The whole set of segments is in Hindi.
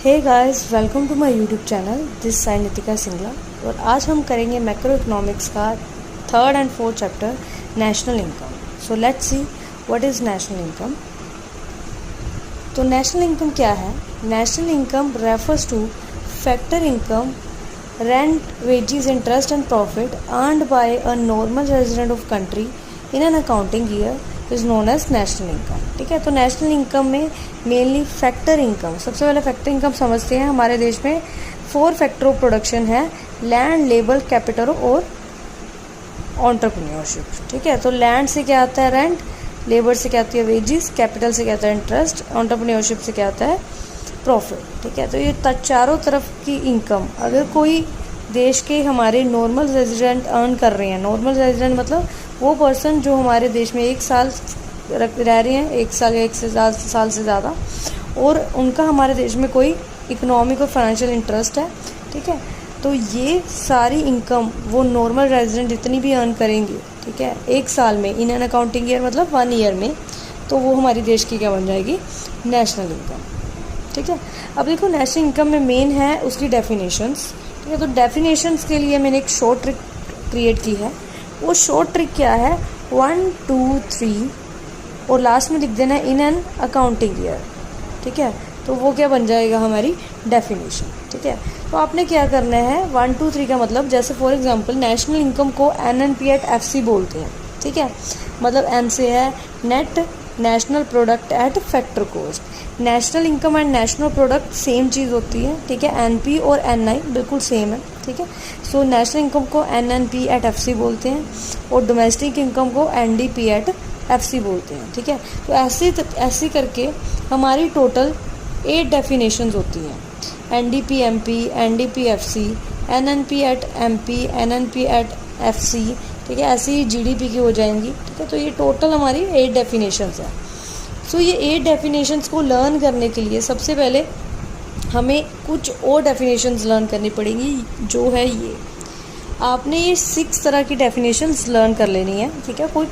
Hey guys, welcome to my YouTube channel. This side Nitika Singla और आज हम करेंगे मैक्रो इकोनॉमिक्स का 3rd and 4th chapter national income. So let's see what is national income. तो नेशनल इनकम क्या है? National income refers to factor income, rent, wages, interest and profit earned by a normal resident of country in an accounting year is known as national income. ठीक है, तो नेशनल इनकम में मेनली फैक्टर इनकम, सबसे पहले फैक्टर इनकम समझते हैं। हमारे देश में 4 फैक्टर ऑफ प्रोडक्शन है: लैंड, लेबर, कैपिटल और एंटरप्रेन्योरशिप। ठीक है, तो लैंड से क्या आता है? रेंट। लेबर से क्या आती है? वेजेस। कैपिटल से क्या आता है? इंटरेस्ट। एंटरप्रेन्योरशिप से क्या आता है? प्रॉफिट। ठीक है, तो ये चारों तरफ की इनकम अगर कोई देश के हमारे नॉर्मल रेजिडेंट अर्न कर रहे हैं, नॉर्मल रेजिडेंट मतलब वो पर्सन जो हमारे देश में 1 साल रह रहे हैं, 1 साल या 1 से ज़्यादा साल से ज़्यादा, और उनका हमारे देश में कोई इकोनॉमिक और फाइनेंशियल इंटरेस्ट है। ठीक है, तो ये सारी इनकम वो नॉर्मल रेजिडेंट जितनी भी अर्न करेंगे, ठीक है, 1 साल में, इन एन अकाउंटिंग ईयर मतलब 1 ईयर में, तो वो हमारे देश की क्या बन जाएगी? National income. ठीक है, अब देखो नेशनल इनकम में मेन है उसकी डेफिनेशंस। ठीक है, तो डेफिनेशंस के लिए मैंने एक शॉर्ट ट्रिक क्रिएट की है। वो शॉर्ट ट्रिक क्या है? 1 2 3 और लास्ट में लिख देना इन एन अकाउंटिंग ईयर। ठीक है, तो वो क्या बन जाएगा? हमारी डेफिनेशन। ठीक है, तो आपने क्या करना है? 1 2 3 का मतलब, जैसे फॉर एग्जांपल नेशनल इनकम को NNP एट FC बोलते हैं। ठीक है, मतलब N से है net national product at factor cost. National income and national product same चीज़ होती है। ठीक है, NP और NI बिल्कुल सेम है। ठीक है, सो नेशनल इनकम को NNP एट FC बोलते हैं और डोमेस्टिक इनकम को NDP एट FC बोलते हैं। ठीक है, तो ऐसे करके हमारी टोटल 8 डेफिनेशंस होती हैं: NDP MP, NDP FC, NNP at MP, NNP at FC। ठीक है, ऐसे ही GDP की हो जाएंगी। ठीक है, तो ये टोटल हमारी 8 डेफिनेशंस हैं। सो ये 8 डेफिनेशंस को लर्न करने के लिए सबसे पहले हमें कुछ और डेफिनेशंस लर्न करनी पड़ेंगी, जो है ये आपने ये 6 तरह की डेफिनेशंस लर्न कर लेनी है। ठीक है, कोई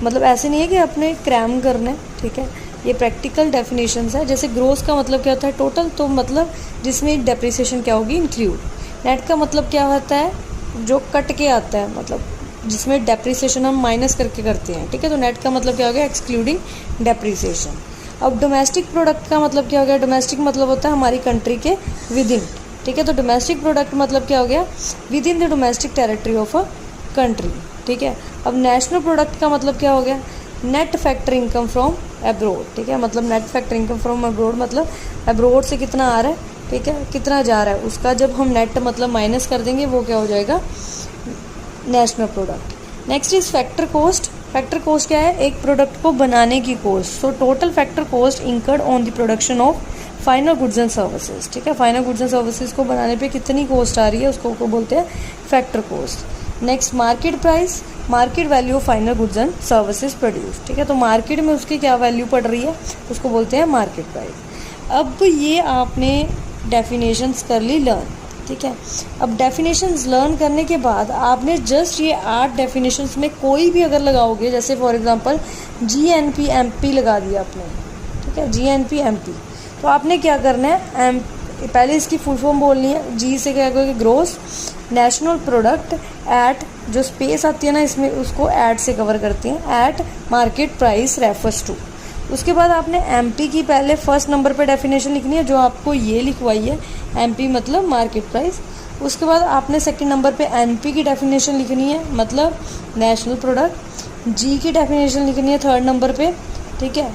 मतलब ऐसे नहीं है कि आपने क्रैम करना है। ठीक है, ये प्रैक्टिकल डेफिनेशंस है। जैसे ग्रोस का मतलब क्या होता है? टोटल, तो मतलब जिसमें डेप्रिसिएशन क्या होगी? इंक्लूड। नेट का मतलब क्या होता है? जो कट के आता है, मतलब जिसमें डेप्रिसिएशन हम माइनस करके करते हैं। ठीक है, तो नेट का मतलब क्या हो गया? Excluding depreciation. अब डोमेस्टिक प्रोडक्ट का मतलब क्या हो गया? डोमेस्टिक मतलब होता है हमारी कंट्री के विद इन। ठीक है, तो डोमेस्टिक प्रोडक्ट मतलब क्या हो गया? With in the domestic territory of a country. ठीक है, अब नेशनल प्रोडक्ट का मतलब क्या हो गया? Net factor income from abroad. ठीक है, मतलब net factor income from abroad मतलब अब्रोड से कितना आ रहा है, ठीक है, कितना जा रहा है, उसका जब हम नेट मतलब माइनस कर देंगे वो क्या हो जाएगा? National product. Next is factor cost. Factor cost क्या है? एक प्रोडक्ट को बनाने की cost. So total factor cost incurred on the production of final goods and services. ठीक है, फाइनल गुड्स एंड सर्विसेज को बनाने पे कितनी कॉस्ट आ रही है उसको बोलते हैं factor cost. Next market price, market value of final goods and services produce. ठीक है, तो मार्केट में उसकी क्या वैल्यू पड़ रही है उसको बोलते हैं मार्केट प्राइस। अब ये आपने डेफिनेशंस कर ली लर्न। ठीक है, अब डेफिनेशंस लर्न करने के बाद आपने जस्ट ये 8 डेफिनेशंस में कोई भी अगर लगाओगे, जैसे फॉर एग्जांपल GNP MP लगा दिया आपने। ठीक है, GNP MP, तो आपने क्या करना है? पहले इसकी फुल फॉर्म बोलनी है। G से क्या करोगे? ग्रोस नेशनल प्रोडक्ट एट, जो स्पेस आती है ना इसमें, उसको एट से कवर करती हैं, at market price refers to. उसके बाद आपने MP की पहले फर्स्ट नंबर पे डेफिनेशन लिखनी है, जो आपको ये लिखवाई है, MP मतलब मार्केट प्राइस। उसके बाद आपने सेकंड नंबर पे NP की डेफिनेशन लिखनी है, मतलब नेशनल प्रोडक्ट। G की डेफिनेशन लिखनी है 3rd नंबर पे। ठीक है,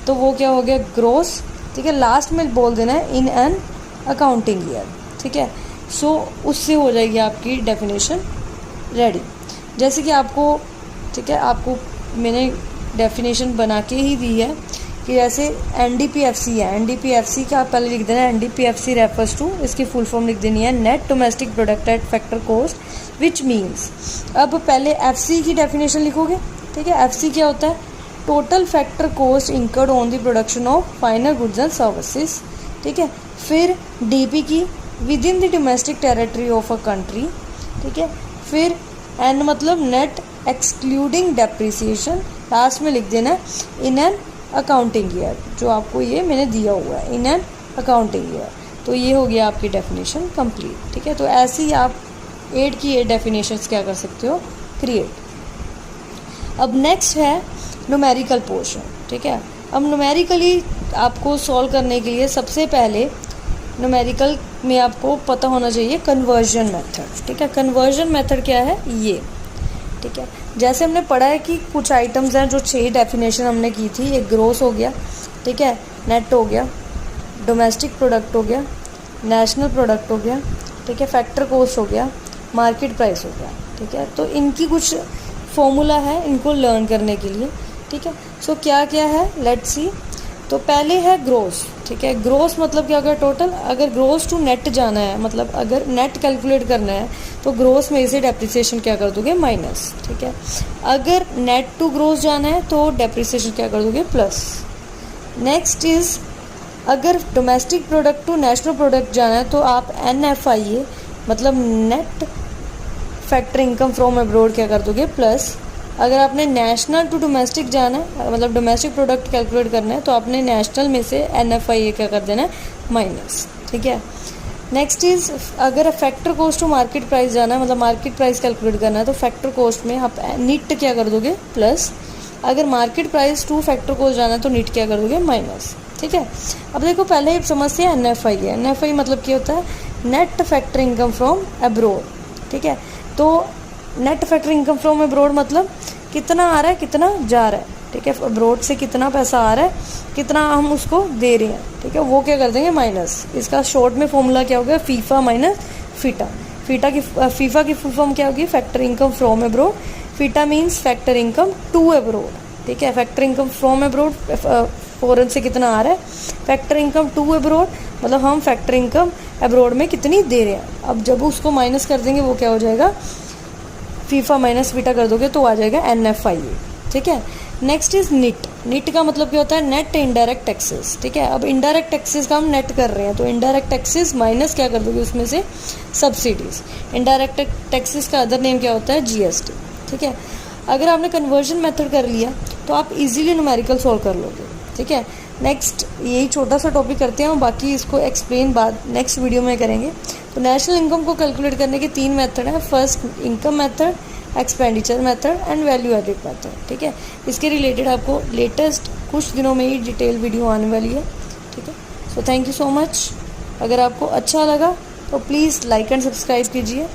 तो वो क्या हो गया? ग्रोस। ठीक है, लास्ट में बोल देना है इन एन अकाउंटिंग ईयर। ठीक है, सो उससे हो जाएगी आपकी डेफिनेशन रेडी। जैसे कि आपको, ठीक है, आपको मैंने डेफिनेशन बना के ही दी है कि जैसे NDP FC है, NDP FC का आप पहले लिख देना है NDP FC रेफर्स टू, इसकी फुल फॉर्म लिख देनी है net domestic product at factor cost which means. अब पहले FC की डेफिनेशन लिखोगे। ठीक है, FC क्या होता है? Total factor cost incurred on the production of final goods and services. ठीक है, फिर DP की with in the domestic territory of a country. ठीक है, फिर N मतलब नेट एक्सक्लूडिंग डेप्रिसिएशन, लास्ट में लिख देना इन एन अकाउंटिंग ईयर, जो आपको ये मैंने दिया हुआ है, इन एन अकाउंटिंग ईयर। तो ये हो गया आपकी डेफिनेशन कंप्लीट। ठीक है, तो ऐसे ही आप 8 की 8 डेफिनेशंस क्या कर सकते हो, क्रिएट। अब नेक्स्ट है न्यूमेरिकल पोर्शन। ठीक है, अब न्यूमेरिकली आपको सॉल्व करने के लिए सबसे पहले न्यूमेरिकल में आपको पता होना चाहिए कन्वर्जन मेथड। ठीक है, कन्वर्जन मेथड क्या है ये। ठीक है, जैसे हमने पढ़ा है कि कुछ आइटम्स हैं जो 6 डेफिनेशन हमने की थी, एक ग्रोस हो गया, ठीक है, नेट हो गया, डोमेस्टिक प्रोडक्ट हो गया, नेशनल प्रोडक्ट हो गया, ठीक है, फैक्टर कॉस्ट हो गया, मार्केट प्राइस हो गया। ठीक है, तो इनकी कुछ फॉर्मूला है इनको लर्न करने के लिए। ठीक है, सो क्या क्या है, लेट्स सी। तो पहले है ग्रोस। ठीक है, ग्रोस मतलब क्या होगा, टोटल। अगर ग्रोस टू नेट जाना है, मतलब अगर नेट कैलकुलेट करना है तो ग्रोस में से डेप्रिसिएशन क्या कर दोगे, माइनस। ठीक है, अगर नेट टू ग्रोस जाना है तो डेप्रिसिएशन क्या कर दोगे, प्लस। नेक्स्ट इज अगर domestic product to national product जाना है तो आप NFIA मतलब net factor income from abroad क्या कर दोगे, प्लस। अगर आपने नेशनल टू डोमेस्टिक जाना है, मतलब डोमेस्टिक प्रोडक्ट कैलकुलेट करना है, तो आपने नेशनल में से NFIA क्या कर देना है, माइनस। ठीक है, नेक्स्ट इज अगर factor cost to market price जाना है, मतलब मार्केट प्राइस कैलकुलेट करना है, तो फैक्टर कॉस्ट में आप निट क्या कर दोगे, प्लस। अगर market price two factor cost जाना है तो निट क्या कर दोगे, माइनस। ठीक है, अब देखो पहले समझते हैं NFIA। NFIA मतलब क्या होता है, net factor income from abroad. ठीक है, तो net factor income from abroad मतलब कितना आ रहा है, कितना जा रहा है। ठीक है, अब्रोड से कितना पैसा आ रहा है, कितना हम उसको दे रहे हैं। ठीक है, वो क्या कर देंगे, माइनस। इसका शॉर्ट में फॉर्मूला क्या हो गया, फीफा माइनस फीटा। फीफा की फुल फॉर्म क्या होगी, factor income from abroad. FITA means factor income to abroad. ठीक है, factor income from abroad foreign से कितना आ रहा है, फैक्टर इनकम टू अब्रोड मतलब हम फैक्टर इनकम अब्रोड में कितनी दे रहे हैं। अब जब उसको माइनस कर देंगे वो क्या हो जाएगा, फीफा माइनस फीटा कर दोगे तो आ जाएगा NFIA। ठीक है, नेक्स्ट इज निट। निट का मतलब क्या होता है, नेट इनडायरेक्ट टैक्सेस। ठीक है, अब इनडायरेक्ट टैक्सेस का हम नेट कर रहे हैं तो इनडायरेक्ट टैक्सेस माइनस क्या कर दोगे उसमें से, सब्सिडीज। इनडायरेक्ट टैक्सेस का अदर नेम क्या होता है, GST। ठीक है, अगर आपने कन्वर्जन मेथड कर लिया तो आप इजीली न्यूमेरिकल सॉल्व कर लोगे। ठीक है, नेक्स्ट यही छोटा सा टॉपिक करते हैं, बाकी इसको एक्सप्लेन बाद नेक्स्ट वीडियो में करेंगे। तो नेशनल इनकम को कैलकुलेट करने के 3 मेथड हैं, first income method, expenditure method and value added method. ठीक है, इसके रिलेटेड आपको लेटेस्ट कुछ दिनों में ही डिटेल वीडियो आने वाली है। ठीक है, so thank you so much. अगर आपको अच्छा लगा तो प्लीज़ लाइक एंड सब्सक्राइब कीजिए।